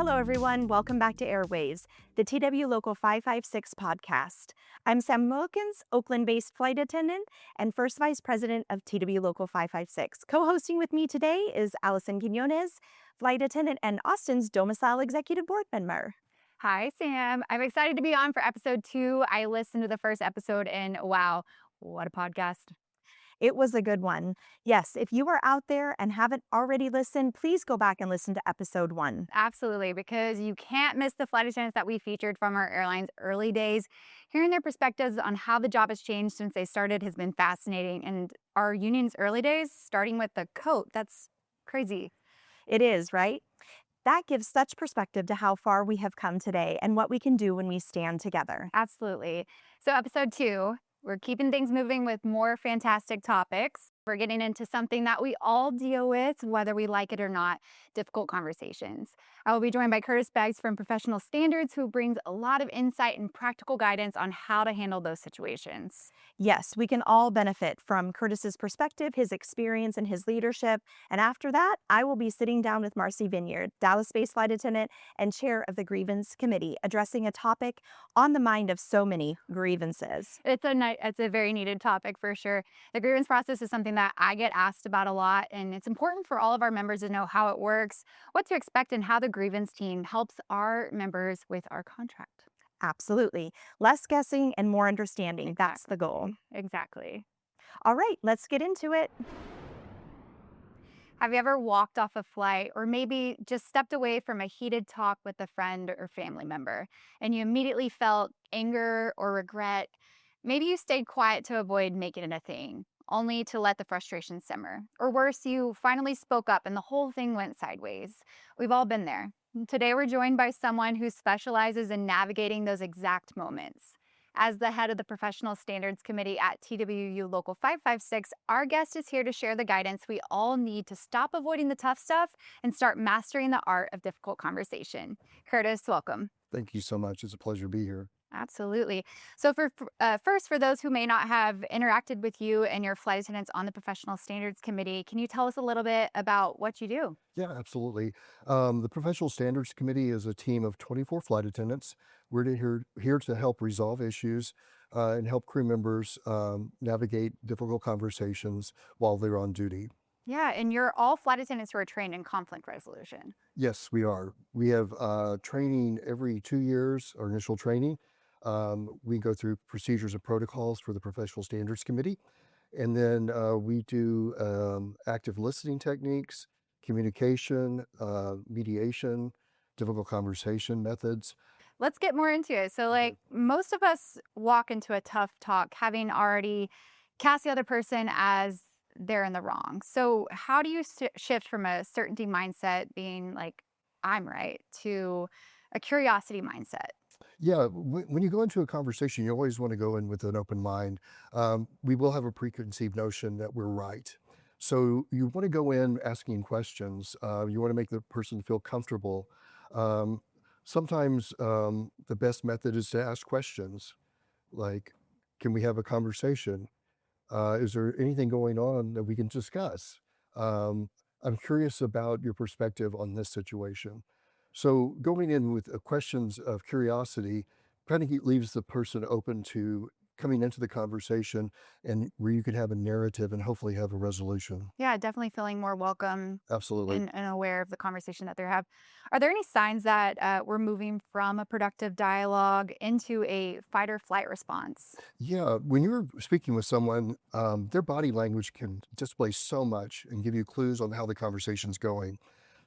Hello, everyone. Welcome back to AirWaves, the TWU Local 556 podcast. I'm Sam Wilkins, Oakland-based flight attendant and first vice president of TWU Local 556. Co-hosting with me today is Allison Quinones, flight attendant and Austin's Domicile Executive Board Member. Hi, Sam. I'm excited to be on for episode 2. I listened to the first episode and wow, what a podcast. It was a good one. Yes, if you are out there and haven't already listened, please go back and listen to episode 1. Absolutely, because you can't miss the flight attendants that we featured from our airline's early days. Hearing their perspectives on how the job has changed since they started has been fascinating. And our union's early days, starting with the coat, that's crazy. It is, right? That gives such perspective to how far we have come today and what we can do when we stand together. Absolutely. So episode 2, we're keeping things moving with more fantastic topics. We're getting into something that we all deal with, whether we like it or not, difficult conversations. I will be joined by Kurtis Beggs from Professional Standards, who brings a lot of insight and practical guidance on how to handle those situations. Yes, we can all benefit from Kurtis's perspective, his experience, and his leadership. And after that, I will be sitting down with Marcy Vinyard, Dallas-based flight attendant and chair of the Grievance Committee, addressing a topic on the mind of so many: grievances. It's a very needed topic for sure. The grievance process is something that I get asked about a lot, and it's important for all of our members to know how it works, what to expect, and how the grievance team helps our members with our contract. Absolutely. Less guessing and more understanding. That's the goal. Exactly. All right, let's get into it. Have you ever walked off a flight or maybe just stepped away from a heated talk with a friend or family member and you immediately felt anger or regret? Maybe you stayed quiet to avoid making it a thing, only to let the frustration simmer. Or worse, you finally spoke up and the whole thing went sideways. We've all been there. Today, we're joined by someone who specializes in navigating those exact moments. As the head of the Professional Standards Committee at TWU Local 556, our guest is here to share the guidance we all need to stop avoiding the tough stuff and start mastering the art of difficult conversation. Kurtis, welcome. Thank you so much. It's a pleasure to be here. Absolutely. So first, for those who may not have interacted with you and your flight attendants on the Professional Standards Committee, can you tell us a little bit about what you do? Yeah, absolutely. The Professional Standards Committee is a team of 24 flight attendants. We're here to help resolve issues and help crew members navigate difficult conversations while they're on duty. Yeah, and you're all flight attendants who are trained in conflict resolution. Yes, we are. We have training every 2 years, our initial training. We go through procedures and protocols for the Professional Standards Committee. And then we do active listening techniques, communication, mediation, difficult conversation methods. Let's get more into it. So, like, most of us walk into a tough talk having already cast the other person as they're in the wrong. So, how do you shift from a certainty mindset, being like, I'm right, to a curiosity mindset? Yeah, when you go into a conversation, you always want to go in with an open mind. We will have a preconceived notion that we're right. So you want to go in asking questions. You want to make the person feel comfortable. Sometimes the best method is to ask questions like, can we have a conversation? Is there anything going on that we can discuss? I'm curious about your perspective on this situation. So going in with questions of curiosity kind of leaves the person open to coming into the conversation and where you can have a narrative and hopefully have a resolution. Yeah, definitely feeling more welcome Absolutely. and aware of the conversation that they have. Are there any signs that we're moving from a productive dialogue into a fight or flight response? Yeah, when you're speaking with someone, their body language can display so much and give you clues on how the conversation's going.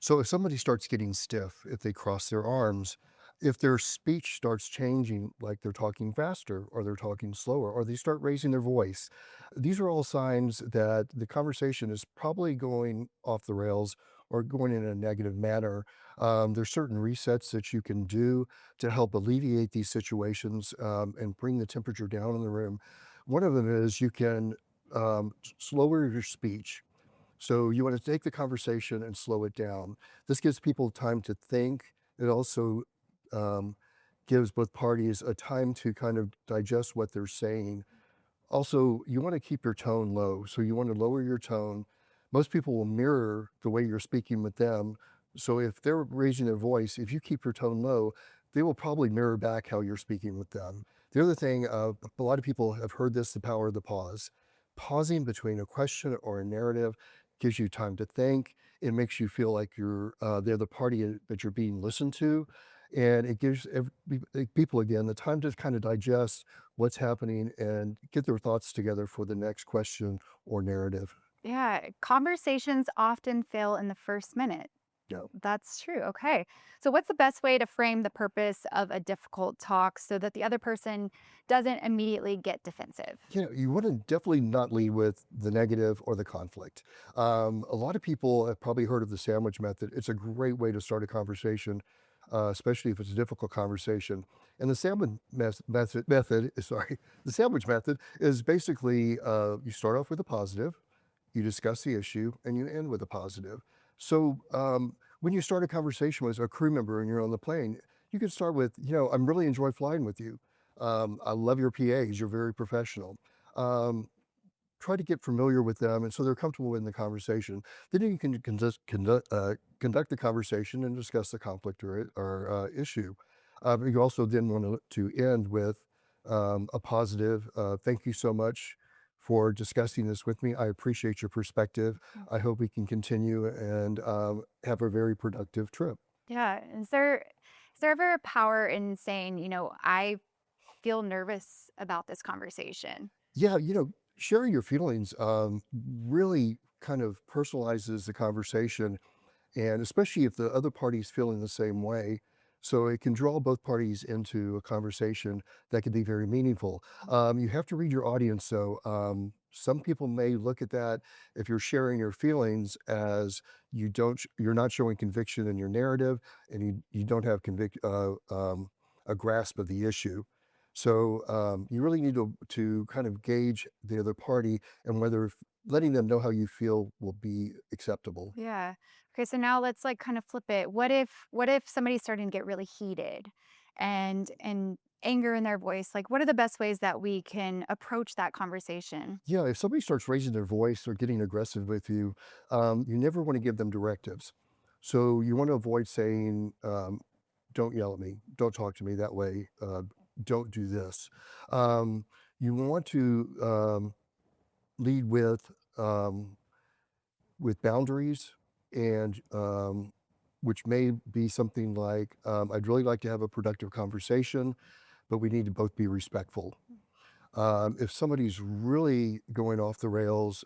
So if somebody starts getting stiff, if they cross their arms, if their speech starts changing, like they're talking faster or they're talking slower, or they start raising their voice, these are all signs that the conversation is probably going off the rails or going in a negative manner. There's certain resets that you can do to help alleviate these situations and bring the temperature down in the room. One of them is you can slower your speech. So you want to take the conversation and slow it down. This gives people time to think. It also gives both parties a time to kind of digest what they're saying. Also, you want to keep your tone low. So you want to lower your tone. Most people will mirror the way you're speaking with them So if they're raising their voice, if you keep your tone low, they will probably mirror back how you're speaking with them. The other thing, a lot of people have heard this, the power of the pause. Pausing between a question or a narrative gives you time to think. It makes you feel like they're the party that you're being listened to. And it gives people, again, the time to kind of digest what's happening and get their thoughts together for the next question or narrative. Yeah, conversations often fail in the first minute. Yeah. That's true. Okay. So, what's the best way to frame the purpose of a difficult talk so that the other person doesn't immediately get defensive? You want to definitely not lead with the negative or the conflict. A lot of people have probably heard of the sandwich method. It's a great way to start a conversation, especially if it's a difficult conversation. And the the sandwich method is basically you start off with a positive, you discuss the issue, and you end with a positive. So when you start a conversation with a crew member and you're on the plane, you can start with, I'm really enjoy flying with you. I love your PAs. You're very professional. Um, Try to get familiar with them, and so they're comfortable in the conversation. Then you can conduct the conversation and discuss the conflict or issue. You also then want to end with a positive. Thank you so much for discussing this with me. I appreciate your perspective. I hope we can continue and have a very productive trip. Yeah. Is there ever a power in saying, I feel nervous about this conversation? Yeah, sharing your feelings really kind of personalizes the conversation, and especially if the other party's feeling the same way. So it can draw both parties into a conversation that can be very meaningful. You have to read your audience, though. Some people may look at that if you're sharing your feelings as you're not showing conviction in your narrative, and you don't have a grasp of the issue. So you really need to kind of gauge the other party and whether letting them know how you feel will be acceptable. Yeah. Okay, so now let's like kind of flip it. What if somebody's starting to get really heated and anger in their voice? Like what are the best ways that we can approach that conversation? Yeah, if somebody starts raising their voice or getting aggressive with you, you never want to give them directives. So you want to avoid saying, don't yell at me, don't talk to me that way, don't do this. You want to lead with boundaries and which may be something like, I'd really like to have a productive conversation, but we need to both be respectful. If somebody's really going off the rails,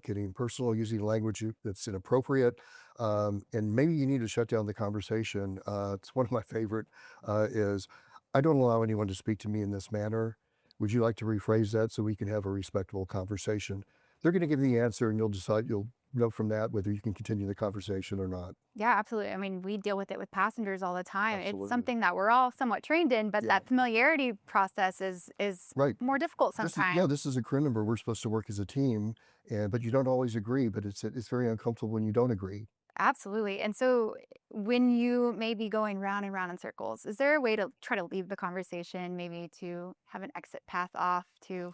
getting personal, using language that's inappropriate, and maybe you need to shut down the conversation. It's one of my favorite is, I don't allow anyone to speak to me in this manner. Would you like to rephrase that so we can have a respectful conversation? They're going to give you the answer, and you'll know from that whether you can continue the conversation or not. Yeah, absolutely. I mean, we deal with it with passengers all the time. It's Absolutely. something that we're all somewhat trained in, but Yeah. that familiarity process is Right. more difficult Yeah, sometimes. this is a crew member. We're supposed to work as a team, but you don't always agree. But it's very uncomfortable when you don't agree. Absolutely. And so when you may be going round and round in circles, is there a way to try to leave the conversation, maybe to have an exit path off to?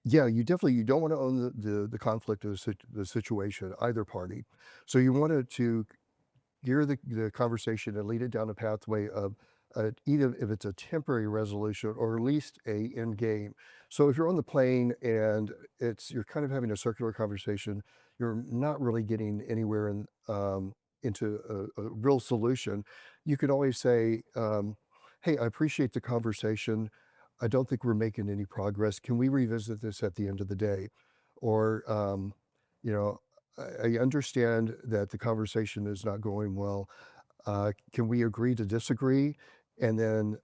Yeah, you don't want to own the conflict of the situation, either party. So you want to gear the conversation and lead it down a pathway of either if it's a temporary resolution or at least a end game. So if you're on the plane and you're kind of having a circular conversation, you're not really getting anywhere into a real solution. You could always say, "Hey, I appreciate the conversation. I don't think we're making any progress. Can we revisit this at the end of the day?" Or, you know, I understand that the conversation is not going well. Can we agree to disagree and then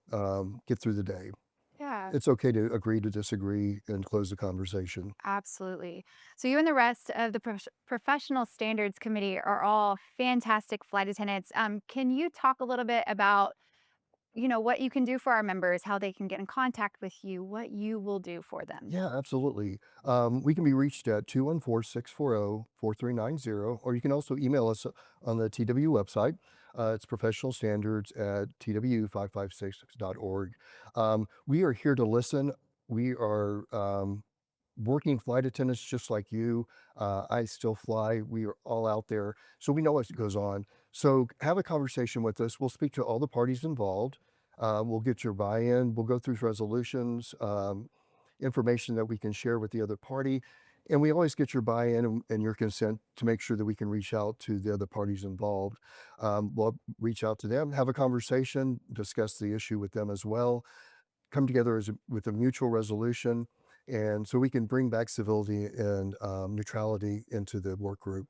get through the day? Yeah, It's okay to agree to disagree and close the conversation. absolutely. So you and the rest of the professional standards committee are all fantastic flight attendants. Can you talk a little bit about, what you can do for our members, how they can get in contact with you, what you will do for them? Yeah, absolutely. We can be reached at 214-640-4390, or you can also email us on the TWU website. It's professional standards at twu556.org. We are here to listen. We are working flight attendants just like you. I still fly. We are all out there. So we know what goes on. So have a conversation with us. We'll speak to all the parties involved. We'll get your buy-in. We'll go through resolutions, information that we can share with the other party. And we always get your buy-in and your consent to make sure that we can reach out to the other parties involved. We'll reach out to them, have a conversation, discuss the issue with them as well, come together with a mutual resolution, and so we can bring back civility and neutrality into the work group.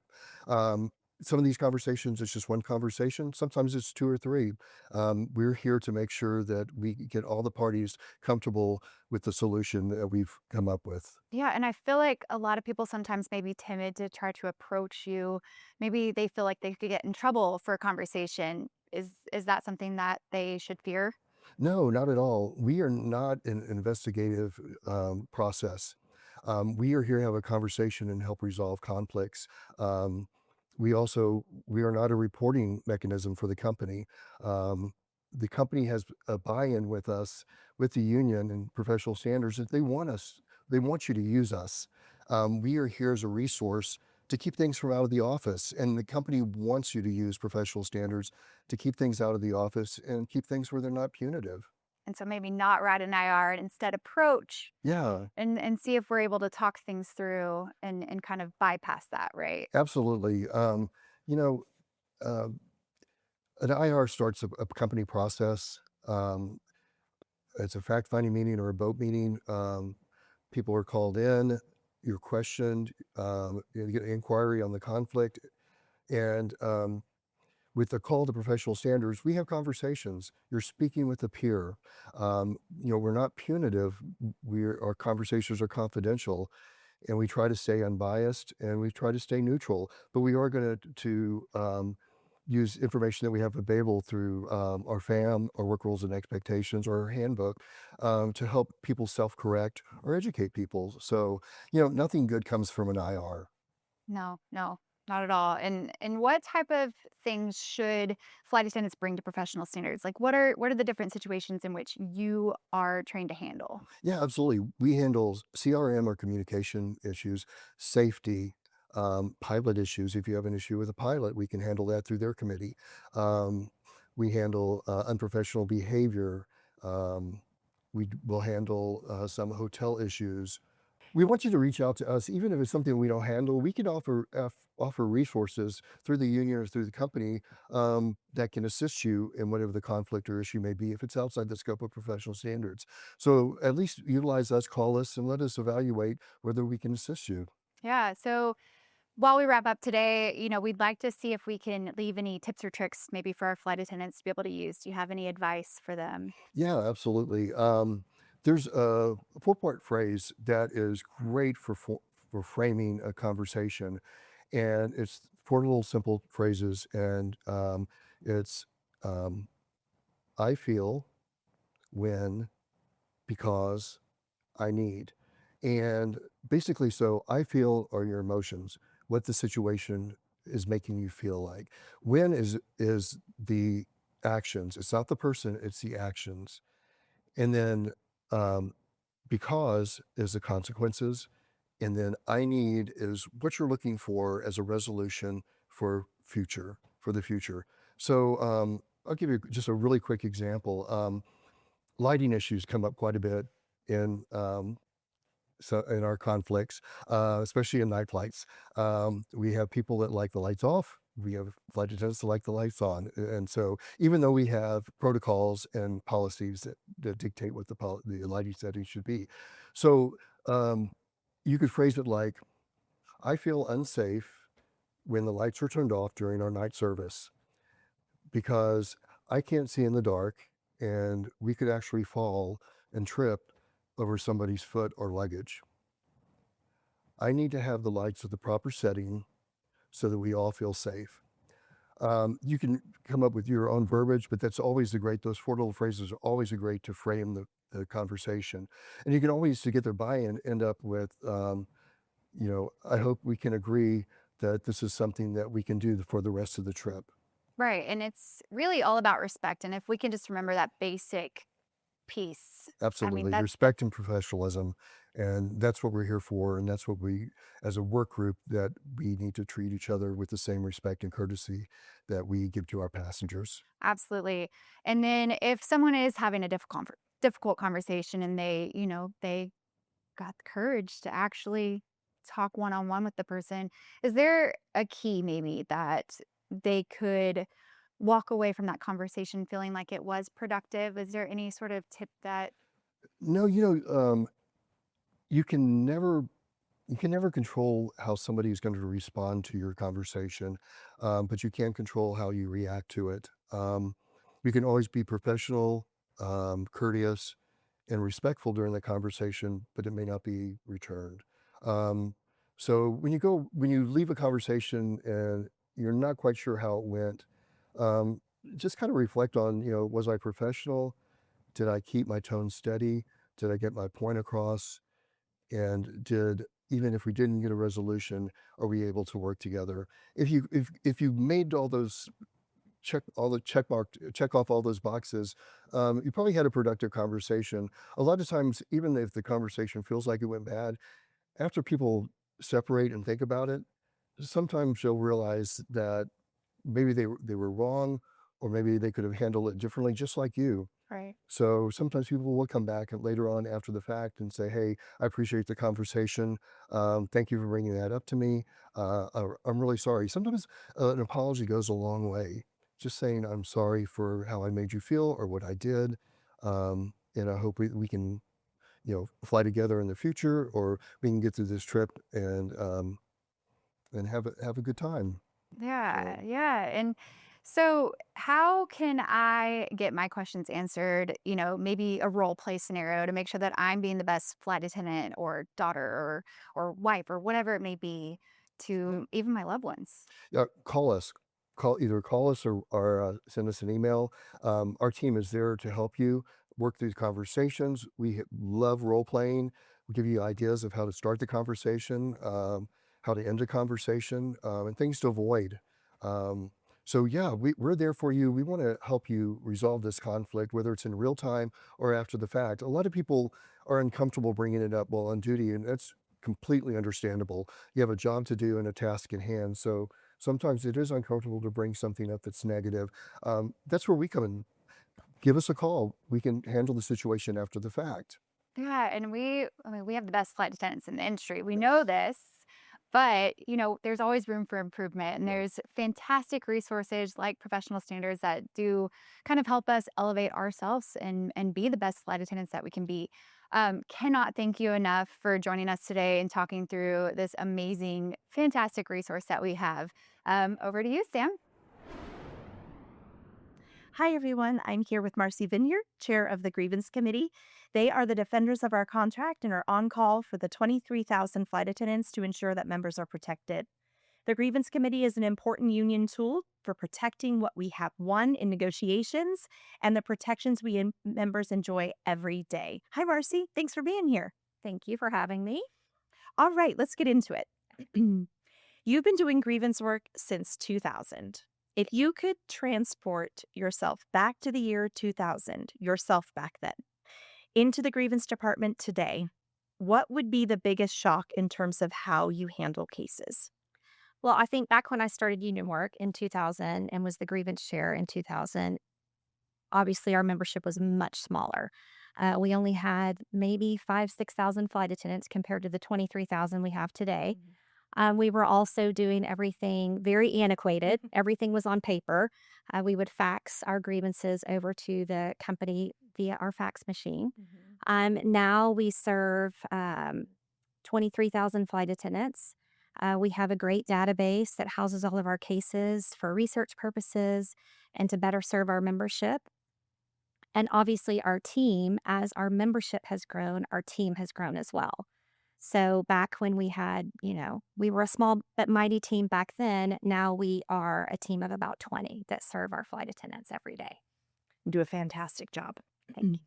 Some of these conversations, it's just one conversation. Sometimes it's two or three. We're here to make sure that we get all the parties comfortable with the solution that we've come up with. Yeah, and I feel like a lot of people sometimes may be timid to try to approach you. Maybe they feel like they could get in trouble for a conversation. Is that something that they should fear? No, not at all. We are not an investigative process. We are here to have a conversation and help resolve conflicts. We are not a reporting mechanism for the company. The company has a buy-in with us, with the union and professional standards, that they want you to use us. We are here as a resource to keep things from out of the office. And the company wants you to use professional standards to keep things out of the office and keep things where they're not punitive. And so maybe not write an IR and instead approach Yeah, and see if we're able to talk things through and kind of bypass that, right? absolutely. You know, uh, an IR starts a company process. It's a fact-finding meeting or a boat meeting. People are called in, you're questioned, you get an inquiry on the conflict, and with the call to professional standards, we have conversations. You're speaking with a peer. We're not punitive. Our conversations are confidential, and we try to stay unbiased and we try to stay neutral. But we are going to use information that we have available through our FAM, our work rules and expectations, or our handbook to help people self-correct or educate people. So, nothing good comes from an IR. No, no, not at all. And what type of things should flight attendants bring to professional standards? Like what are the different situations in which you are trained to handle? Yeah, absolutely. We handle CRM or communication issues, safety, pilot issues. If you have an issue with a pilot, we can handle that through their committee. Um, we handle unprofessional behavior. We will handle some hotel issues. We want you to reach out to us, even if it's something we don't handle. We can offer resources through the union or through the company that can assist you in whatever the conflict or issue may be if it's outside the scope of professional standards. So at least utilize us, call us, and let us evaluate whether we can assist you. Yeah. So while we wrap up today, we'd like to see if we can leave any tips or tricks maybe for our flight attendants to be able to use. Do you have any advice for them? Yeah, absolutely. There's a four-part phrase that is great for framing a conversation, and it's four little simple phrases, and it's um, I feel, when, because, I need. And basically, so I feel are your emotions, what the situation is making you feel like. When is the actions. It's not the person, it's the actions. And then um, because is the consequences. And then I need is what you're looking for as a resolution for the future. So I'll give you just a really quick example. Lighting issues come up quite a bit in in our conflicts, especially in night flights. We have people that like the lights off. We have flight attendants that like the lights on. And so even though we have protocols and policies that dictate what the lighting settings should be. So you could phrase it like, I feel unsafe when the lights are turned off during our night service because I can't see in the dark and we could actually fall and trip over somebody's foot or luggage. I need to have the lights at the proper setting so that we all feel safe. You can come up with your own verbiage, but that's always those four little phrases are always great to frame the conversation. And you can always, to get their buy-in, end up with, I hope we can agree that this is something that we can do for the rest of the trip. Right. And it's really all about respect. And if we can just remember that basic piece, I mean, Absolutely. Respect and professionalism. And that's what we're here for. And that's what we, as a work group, that we need to treat each other with the same respect and courtesy that we give to our passengers. Absolutely. And then if someone is having a difficult conversation and they got the courage to actually talk one-on-one with the person, is there a key maybe that they could walk away from that conversation feeling like it was productive? Is there any sort of tip that No, you can never control how somebody is going to respond to your conversation, but you can control how you react to it. You can always be professional, courteous, and respectful during the conversation, but it may not be returned. Um, so when you leave a conversation and you're not quite sure how it went, um, just kind of reflect on, was I professional? Did I keep my tone steady? Did I get my point across? And even if we didn't get a resolution, are we able to work together? If you made all those check off all those boxes, you probably had a productive conversation. A lot of times, even if the conversation feels like it went bad, after people separate and think about it, sometimes you'll realize that maybe they were wrong, or maybe they could have handled it differently, just like you. right? So sometimes people will come back and later on after the fact and say, "Hey, I appreciate the conversation. Thank you for bringing that up to me. I'm really sorry." Sometimes an apology goes a long way. Just saying, "I'm sorry for how I made you feel or what I did, and I hope we can, fly together in the future, or we can get through this trip and have a good time." Yeah, So. yeah. And so, how can I get my questions answered? Maybe a role play scenario to make sure that I'm being the best flight attendant or daughter or wife or whatever it may be to even my loved ones. Yeah, call us. Call us or send us an email. Our team is there to help you work these conversations. We love role playing. We give you ideas of how to start the conversation, how to end a conversation, and things to avoid. Um, so yeah, we're there for you. We want to help you resolve this conflict, whether it's in real time or after the fact. A lot of people are uncomfortable bringing it up while on duty, and that's completely understandable. You have a job to do and a task in hand. So sometimes it is uncomfortable to bring something up that's negative. That's where we come in. Give us a call. We can handle the situation after the fact. Yeah, and we have the best flight attendants in the industry. We know this, but there's always room for improvement, and there's fantastic resources like professional standards that do kind of help us elevate ourselves and be the best flight attendants that we can be. Cannot thank you enough for joining us today and talking through this amazing, fantastic resource that we have. Over to you, Sam. Hi, everyone. I'm here with Marcy Vinyard, chair of the Grievance Committee. They are the defenders of our contract and are on call for the 23,000 flight attendants to ensure that members are protected. The Grievance Committee is an important union tool for protecting what we have won in negotiations and the protections members enjoy every day. Hi, Marcy. Thanks for being here. Thank you for having me. All right, let's get into it. You've been doing grievance work since 2000. If you could transport yourself back to the year 2000, yourself back then, into the grievance department today, what would be the biggest shock in terms of how you handle cases? Well, I think back when I started union work in 2000 and was the grievance chair in 2000, obviously our membership was much smaller. We only had maybe 6,000 flight attendants compared to the 23,000 we have today. We were also doing everything very antiquated. Everything was on paper. We would fax our grievances over to the company via our fax machine. Now we serve 23,000 flight attendants. We have a great database that houses all of our cases for research purposes and to better serve our membership. And obviously our team, as our membership has grown, our team has grown as well. So back when we had, we were a small but mighty team back then. Now we are a team of about 20 that serve our flight attendants every day. You do a fantastic job. Thank you.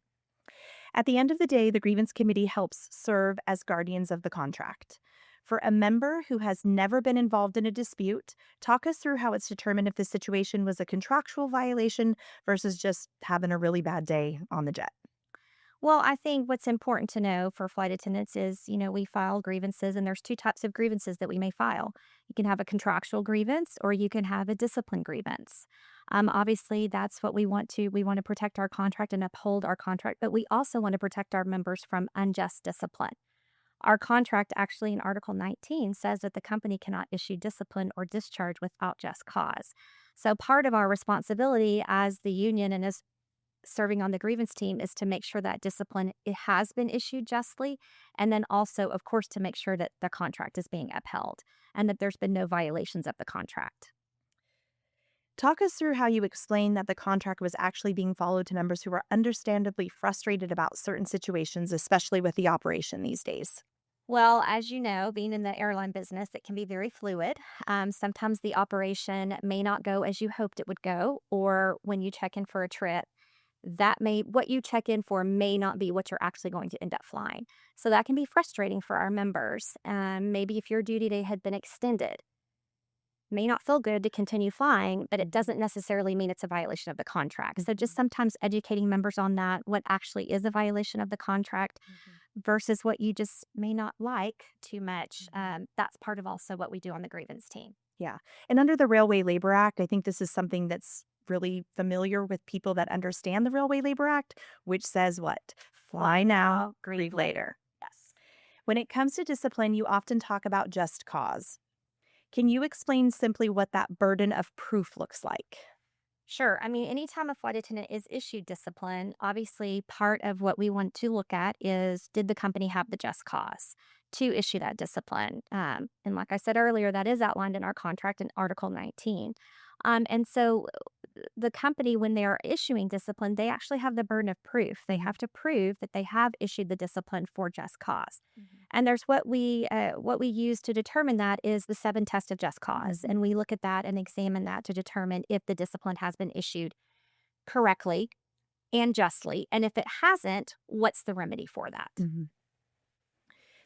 At the end of the day, the Grievance Committee helps serve as guardians of the contract. For a member who has never been involved in a dispute, talk us through how it's determined if the situation was a contractual violation versus just having a really bad day on the jet. Well, I think what's important to know for flight attendants is, we file grievances, and there's two types of grievances that we may file. You can have a contractual grievance or you can have a discipline grievance. Obviously, that's what we want to. We want to protect our contract and uphold our contract, but we also want to protect our members from unjust discipline. Our contract, actually, in Article 19, says that the company cannot issue discipline or discharge without just cause. So, part of our responsibility as the union and as serving on the grievance team is to make sure that discipline it has been issued justly, and then also, of course, to make sure that the contract is being upheld and that there's been no violations of the contract. Talk us through how you explain that the contract was actually being followed to members who are understandably frustrated about certain situations, especially with the operation these days. Well, as you know, being in the airline business, it can be very fluid. Sometimes the operation may not go as you hoped it would go, or when you check in for a trip, what you check in for may not be what you're actually going to end up flying. So that can be frustrating for our members. Maybe if your duty day had been extended, may not feel good to continue flying, but it doesn't necessarily mean it's a violation of the contract. So just sometimes educating members on that, what actually is a violation of the contract versus what you just may not like too much. That's part of also what we do on the grievance team. Yeah. And under the Railway Labor Act, I think this is something that's really familiar with people that understand the Railway Labor Act, which says what? Fly now, grieve later. Yes. When it comes to discipline, you often talk about just cause. Can you explain simply what that burden of proof looks like? Sure. I mean, anytime a flight attendant is issued discipline, obviously part of what we want to look at is did the company have the just cause to issue that discipline? And like I said earlier, that is outlined in our contract in Article 19. And so the company, when they are issuing discipline, they actually have the burden of proof. They have to prove that they have issued the discipline for just cause. And there's what we use to determine that is the 7 test of just cause, and we look at that and examine that to determine if the discipline has been issued correctly and justly, and if it hasn't, what's the remedy for that?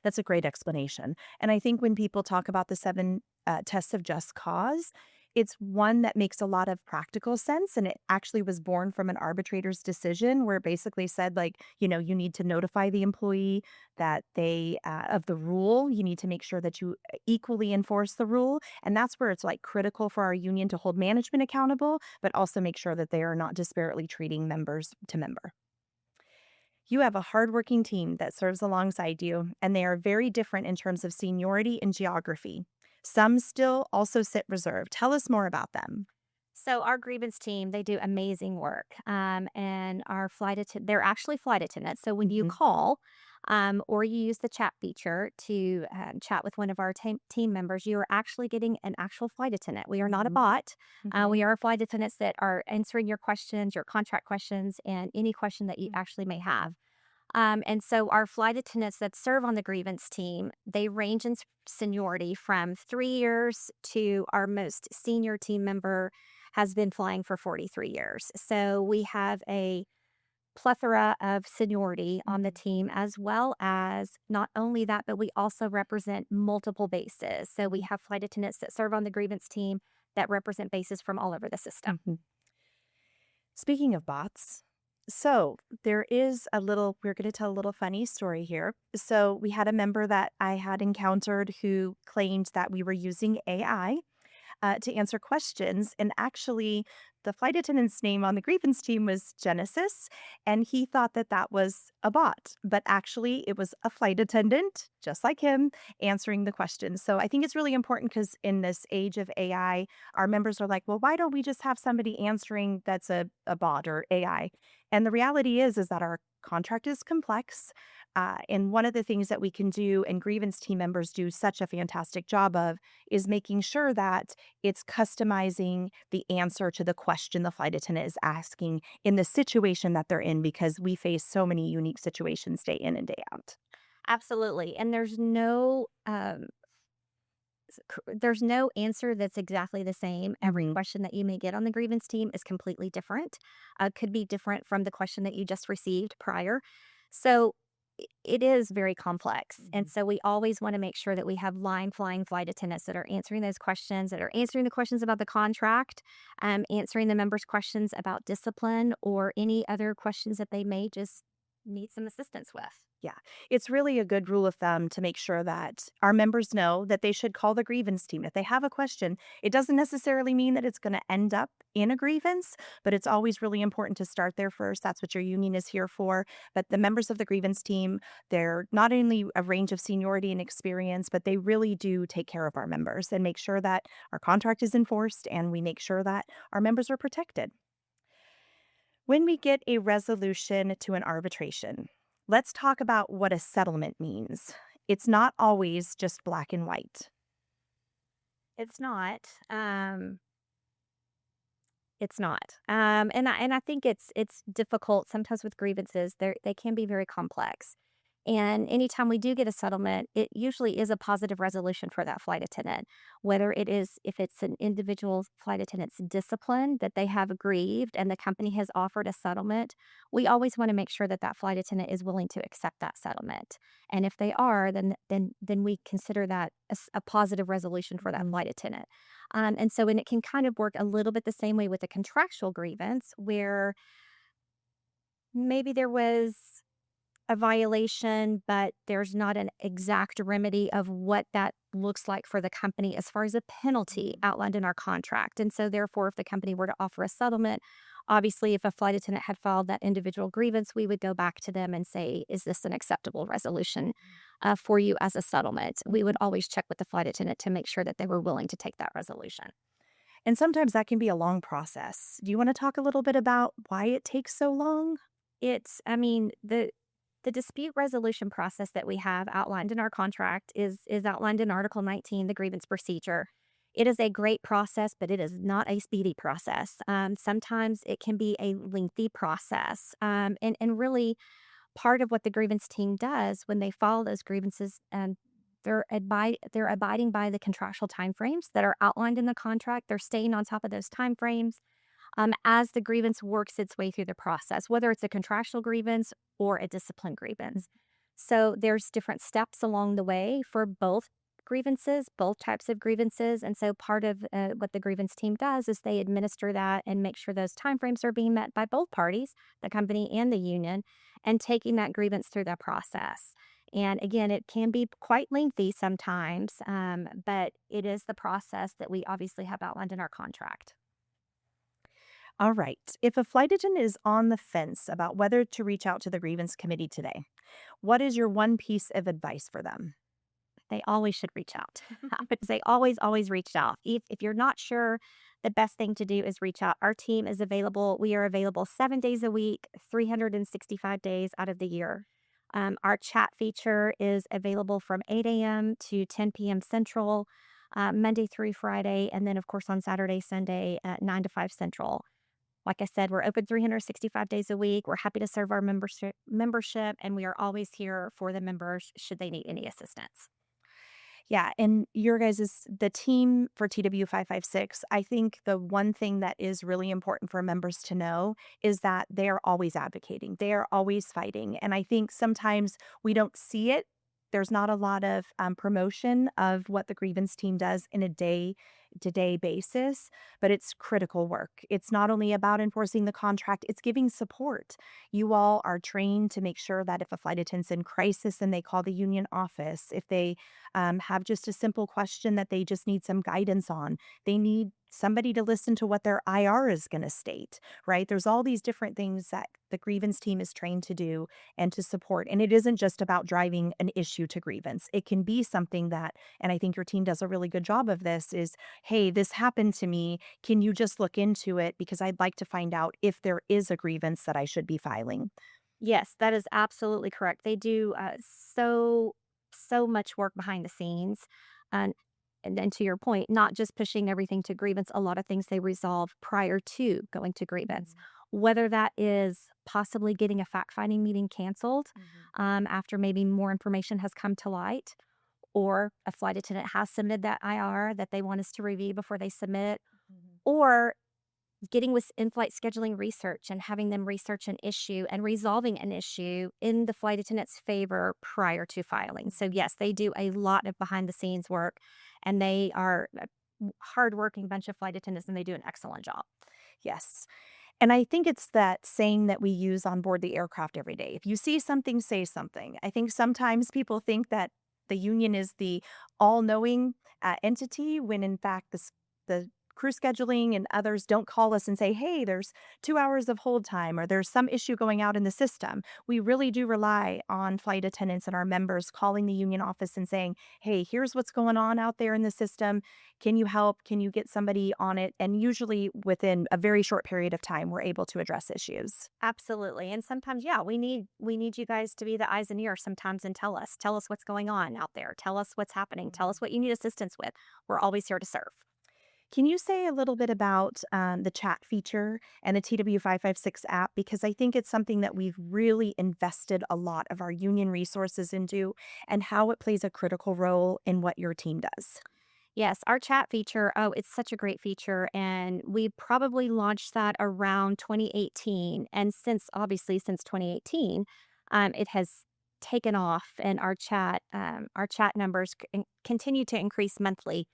That's a great explanation. And I think when people talk about the 7 tests of just cause, it's one that makes a lot of practical sense. And it actually was born from an arbitrator's decision where it basically said, like, you need to notify the employee that of the rule. You need to make sure that you equally enforce the rule. And that's where it's like critical for our union to hold management accountable, but also make sure that they are not disparately treating members to member. You have a hardworking team that serves alongside you, and they are very different in terms of seniority and geography. Some still also sit reserved. Tell us more about them. So our grievance team, they do amazing work, and our they're actually flight attendants. So when you call, or you use the chat feature to chat with one of our team members, you are actually getting an actual flight attendant. We are not a bot. We are flight attendants that are answering your questions, your contract questions, and any question that you actually may have. And so our flight attendants that serve on the grievance team, they range in seniority from 3 years to our most senior team member has been flying for 43 years. So we have a plethora of seniority on the team, as well as not only that, but we also represent multiple bases. So we have flight attendants that serve on the grievance team that represent bases from all over the system. Speaking of bots, so we're going to tell a little funny story here. So we had a member that I had encountered who claimed that we were using AI to answer questions. And actually, the flight attendant's name on the grievance team was Genesis, and he thought that that was a bot. But actually, it was a flight attendant, just like him, answering the questions. So I think it's really important because in this age of AI, our members are like, well, why don't we just have somebody answering that's a bot or AI? And the reality is that our contract is complex. And one of the things that we can do, and grievance team members do such a fantastic job of, is making sure that it's customizing the answer to the question the flight attendant is asking in the situation that they're in, because we face so many unique situations day in and day out. Absolutely. And there's no answer that's exactly the same. Every question that you may get on the grievance team is completely different. Could be different from the question that you just received prior. So it is very complex. And so we always want to make sure that we have line flying flight attendants that are answering those questions, that are answering the questions about the contract, answering the members' questions about discipline, or any other questions that they may just need some assistance with. Yeah, it's really a good rule of thumb to make sure that our members know that they should call the grievance team. If they have a question, it doesn't necessarily mean that it's going to end up in a grievance, but it's always really important to start there first. That's what your union is here for. But the members of the grievance team, they're not only a range of seniority and experience, but they really do take care of our members and make sure that our contract is enforced and we make sure that our members are protected. When we get a resolution to an arbitration, let's talk about what a settlement means. It's not always just black and white. It's not. It's not. And I think it's difficult sometimes with grievances. They can be very complex. And anytime we do get a settlement, it usually is a positive resolution for that flight attendant. Whether it is, if it's an individual flight attendant's discipline that they have aggrieved and the company has offered a settlement, we always want to make sure that that flight attendant is willing to accept that settlement. And if they are, then we consider that a positive resolution for that flight attendant. And it can kind of work a little bit the same way with a contractual grievance, where maybe there was a violation, but there's not an exact remedy of what that looks like for the company as far as a penalty outlined in our contract. And so therefore, if the company were to offer a settlement, obviously, if a flight attendant had filed that individual grievance, we would go back to them and say, is this an acceptable resolution for you as a settlement? We would always check with the flight attendant to make sure that they were willing to take that resolution. And sometimes that can be a long process. Do you want to talk a little bit about why it takes so long? The dispute resolution process that we have outlined in our contract is outlined in Article 19, the grievance procedure. It is a great process, but it is not a speedy process. Sometimes it can be a lengthy process. And really, part of what the grievance team does when they file those grievances, they're abiding by the contractual timeframes that are outlined in the contract. They're staying on top of those timeframes as the grievance works its way through the process, whether it's a contractual grievance or a discipline grievance. So there's different steps along the way for both grievances, both types of grievances. And so part of what the grievance team does is they administer that and make sure those timeframes are being met by both parties, the company and the union, and taking that grievance through that process. And again, it can be quite lengthy sometimes, but it is the process that we obviously have outlined in our contract. All right. If a flight attendant is on the fence about whether to reach out to the grievance committee today, what is your one piece of advice for them? They always should reach out. I would say always reach out. If you're not sure, the best thing to do is reach out. Our team is available. We are available 7 days a week, 365 days out of the year. Our chat feature is available from 8 a.m. to 10 p.m. Central, Monday through Friday, and then, of course, on Saturday, Sunday at 9 to 5 Central. Like I said, we're open 365 days a week. We're happy to serve our membership, and we are always here for the members should they need any assistance. Yeah, and the team for TW 556, I think the one thing that is really important for members to know is that they are always advocating. They are always fighting. And I think sometimes we don't see it. There's not a lot of promotion of what the grievance team does in a day-to-day basis, but it's critical work. It's not only about enforcing the contract, it's giving support. You all are trained to make sure that if a flight attendant's in crisis and they call the union office, if they have just a simple question that they just need some guidance on, they need somebody to listen to what their IR is going to state, right? There's all these different things that the grievance team is trained to do and to support. And it isn't just about driving an issue to grievance. It can be something that, and I think your team does a really good job of this, is, hey, this happened to me. Can you just look into it? Because I'd like to find out if there is a grievance that I should be filing. Yes, that is absolutely correct. They do so much work behind the scenes. And then to your point, not just pushing everything to grievance, a lot of things they resolve prior to going to grievance, whether that is possibly getting a fact-finding meeting canceled after maybe more information has come to light, or a flight attendant has submitted that IR that they want us to review before they submit, or getting with in-flight scheduling research and having them research an issue and resolving an issue in the flight attendant's favor prior to filing. So yes, they do a lot of behind-the-scenes work, and they are a hardworking bunch of flight attendants, and they do an excellent job. Yes. And I think it's that saying that we use on board the aircraft every day. If you see something, say something. I think sometimes people think that the union is the all-knowing entity when in fact the crew scheduling and others don't call us and say, hey, there's 2 hours of hold time or there's some issue going out in the system. We really do rely on flight attendants and our members calling the union office and saying, hey, here's what's going on out there in the system. Can you help? Can you get somebody on it? And usually within a very short period of time, we're able to address issues. Absolutely. And sometimes, yeah, we need you guys to be the eyes and ears sometimes and tell us what's going on out there. Tell us what's happening. Tell us what you need assistance with. We're always here to serve. Can you say a little bit about the chat feature and the TW 556 app? Because I think it's something that we've really invested a lot of our union resources into and how it plays a critical role in what your team does. Yes, our chat feature, oh, it's such a great feature. And we probably launched that around 2018. And obviously, since 2018, it has taken off and our chat numbers continue to increase monthly.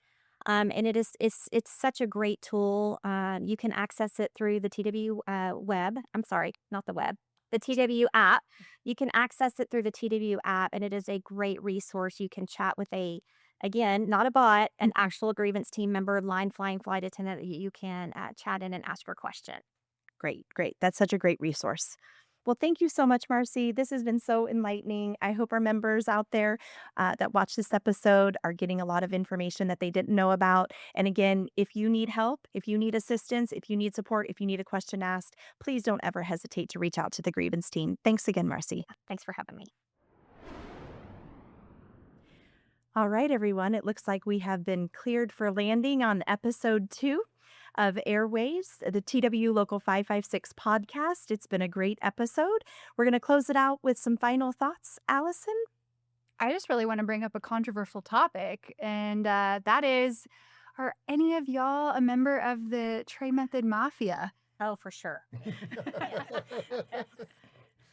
And it's such a great tool. You can access it through the TW web. I'm sorry, not the web. The TW app. You can access it through the TW app, and it is a great resource. You can chat with again, not a bot, an actual grievance team member, line flying flight attendant that you can chat in and ask your question. Great, great. That's such a great resource. Well, thank you so much, Marcy. This has been so enlightening. I hope our members out there that watch this episode are getting a lot of information that they didn't know about. And again, if you need help, if you need assistance, if you need support, if you need a question asked, please don't ever hesitate to reach out to the grievance team. Thanks again, Marcy. Thanks for having me. All right, everyone. It looks like we have been cleared for landing on episode 2 of AirWaves, the TWU Local 556 podcast. It's been a great episode. We're going to close it out with some final thoughts. Allison? I just really want to bring up a controversial topic, and that is, are any of y'all a member of the Tray Method Mafia? Oh, for sure.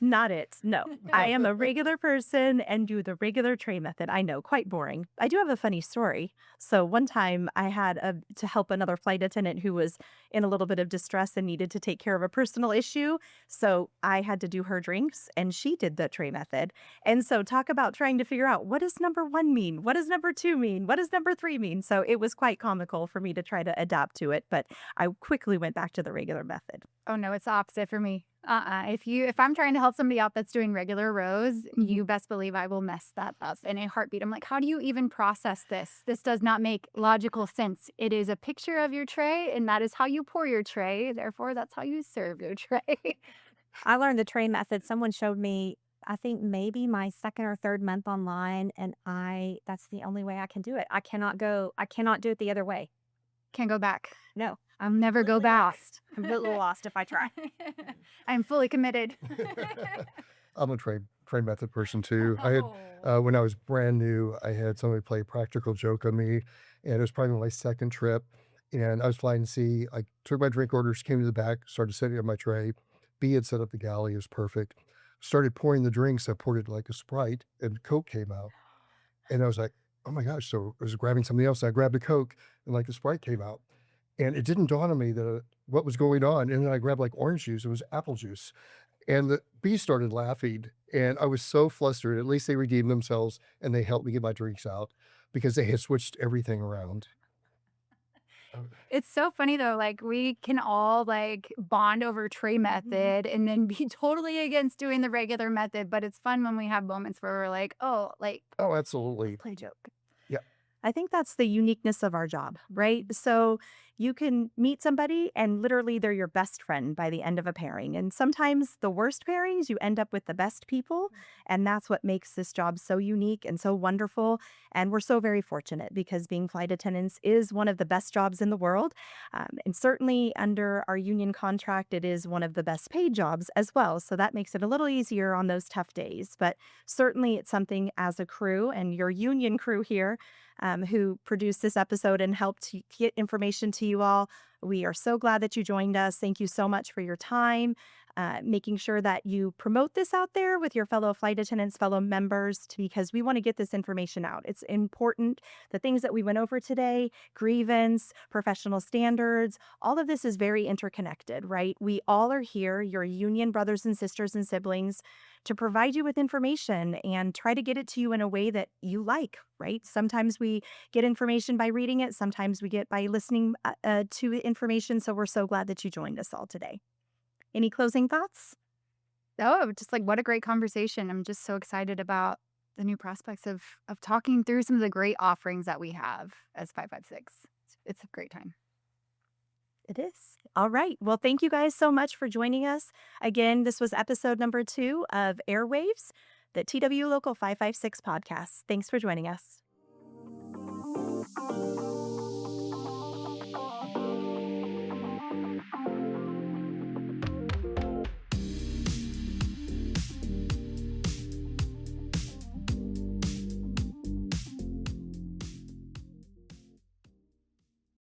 Not it. No, I am a regular person and do the regular tray method. I know, quite boring. I do have a funny story. So one time I had to help another flight attendant who was in a little bit of distress and needed to take care of a personal issue. So I had to do her drinks and she did the tray method. And so talk about trying to figure out, what does number 1 mean? What does number 2 mean? What does number 3 mean? So it was quite comical for me to try to adapt to it, but I quickly went back to the regular method. Oh no, it's the opposite for me. If I'm trying to help somebody out that's doing regular rows, you best believe I will mess that up in a heartbeat. I'm like, how do you even process this? This does not make logical sense. It is a picture of your tray, and that is how you pour your tray. Therefore, that's how you serve your tray. I learned the tray method. Someone showed me, I think maybe my second or third month online, and that's the only way I can do it. I cannot do it the other way. Can't go back. No. I'll never go back. I'm a little lost if I try. I'm fully committed. I'm a train method person too. I had when I was brand new, I had somebody play a practical joke on me, and it was probably my second trip. And I was flying C. I took my drink orders, came to the back, started setting up my tray. B had set up the galley, it was perfect. Started pouring the drinks. I poured it like a Sprite, and Coke came out. And I was like, oh my gosh! So I was grabbing something else. And I grabbed a Coke, and like the Sprite came out. And it didn't dawn on me that what was going on. And then I grabbed like orange juice. It was apple juice. And the bees started laughing. And I was so flustered. At least they redeemed themselves and they helped me get my drinks out because they had switched everything around. It's so funny though, like we can all like bond over tray method and then be totally against doing the regular method. But it's fun when we have moments where we're like, oh, Absolutely. Play joke. Yeah. I think that's the uniqueness of our job, right? So you can meet somebody and literally they're your best friend by the end of a pairing. And sometimes the worst pairings, you end up with the best people. And that's what makes this job so unique and so wonderful. And we're so very fortunate because being flight attendants is one of the best jobs in the world. And certainly under our union contract, it is one of the best paid jobs as well. So that makes it a little easier on those tough days. But certainly it's something as a crew and your union crew here who produced this episode and helped to get information to you all. We are so glad that you joined us. Thank you so much for your time. making sure that you promote this out there with your fellow flight attendants, fellow members, because we want to get this information out. It's important. The things that we went over today, grievance, professional standards, all of this is very interconnected, right? We all are here, your union brothers and sisters and siblings, to provide you with information and try to get it to you in a way that you like, right? Sometimes we get information by reading it. Sometimes we get by listening to information. So we're so glad that you joined us all today. Any closing thoughts? Oh, just like what a great conversation. I'm just so excited about the new prospects of talking through some of the great offerings that we have as 556. It's a great time. It is. All right. Well, thank you guys so much for joining us. Again, this was episode number 2 of AirWaves, the TWU Local 556 podcast. Thanks for joining us.